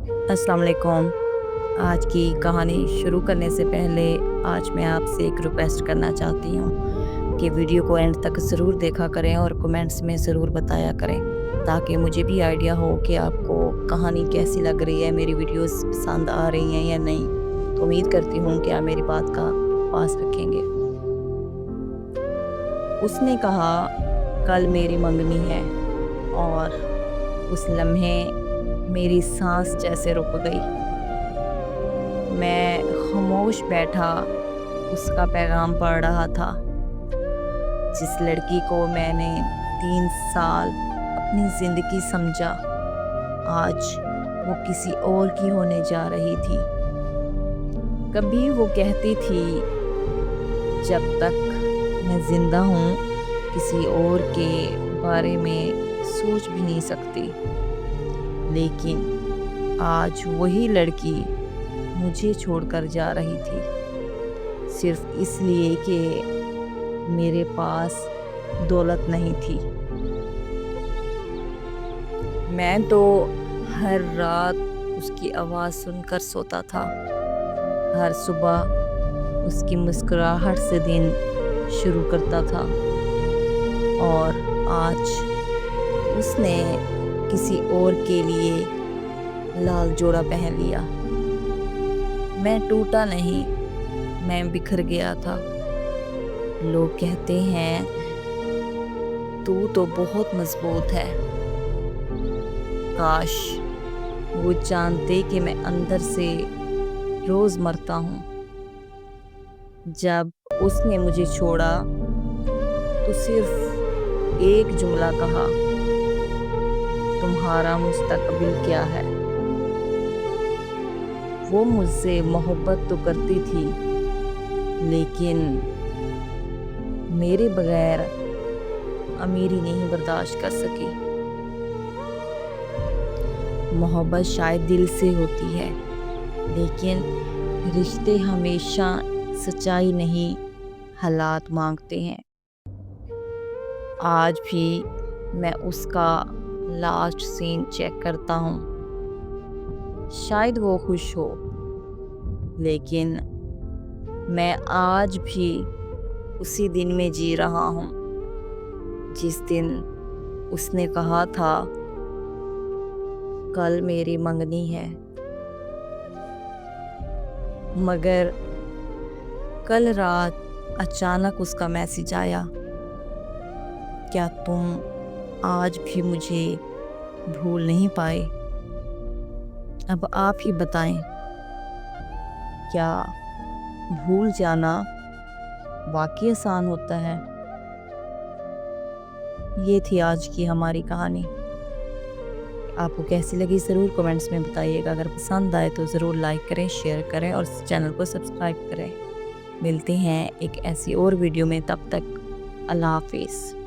अस्सलाम वालेकुम। आज की कहानी शुरू करने से पहले आज मैं आपसे एक रिक्वेस्ट करना चाहती हूँ कि वीडियो को एंड तक ज़रूर देखा करें और कमेंट्स में ज़रूर बताया करें, ताकि मुझे भी आइडिया हो कि आपको कहानी कैसी लग रही है, मेरी वीडियोस पसंद आ रही हैं या नहीं। तो उम्मीद करती हूँ कि आप मेरी बात का पास रखेंगे। उसने कहा, कल मेरी मंगनी है, और उस लम्हे मेरी सांस जैसे रुक गई। मैं खामोश बैठा उसका पैगाम पढ़ रहा था। जिस लड़की को मैंने 3 साल अपनी ज़िंदगी समझा, आज वो किसी और की होने जा रही थी। कभी वो कहती थी, जब तक मैं ज़िंदा हूँ किसी और के बारे में सोच भी नहीं सकती। लेकिन आज वही लड़की मुझे छोड़कर जा रही थी, सिर्फ इसलिए कि मेरे पास दौलत नहीं थी। मैं तो हर रात उसकी आवाज़ सुनकर सोता था। हर सुबह उसकी मुस्कुराहट से दिन शुरू करता था, और आज उसने किसी और के लिए लाल जोड़ा पहन लिया। मैं टूटा नहीं, मैं बिखर गया था। लोग कहते हैं, तू तो बहुत मजबूत है। काश वो जानते कि मैं अंदर से रोज मरता हूँ। जब उसने मुझे छोड़ा तो सिर्फ एक जुमला कहा, तुम्हारा मुस्तकबिल क्या है। वो मुझसे मोहब्बत तो करती थी, लेकिन मेरे बगैर अमीरी नहीं बर्दाश्त कर सकी। मोहब्बत शायद दिल से होती है, लेकिन रिश्ते हमेशा सच्चाई नहीं, हालात मांगते हैं। आज भी मैं उसका लास्ट सीन चेक करता हूँ। शायद वो खुश हो, लेकिन मैं आज भी उसी दिन में जी रहा हूँ, जिस दिन उसने कहा था, कल मेरी मंगनी है। मगर कल रात अचानक उसका मैसेज आया, क्या तुम आज भी मुझे भूल नहीं पाए? अब आप ही बताएं, क्या भूल जाना वाकई आसान होता है? ये थी आज की हमारी कहानी। आपको कैसी लगी ज़रूर कमेंट्स में बताइएगा। अगर पसंद आए तो ज़रूर लाइक करें, शेयर करें और चैनल को सब्सक्राइब करें। मिलते हैं एक ऐसी और वीडियो में, तब तक अल्लाह हाफिज़।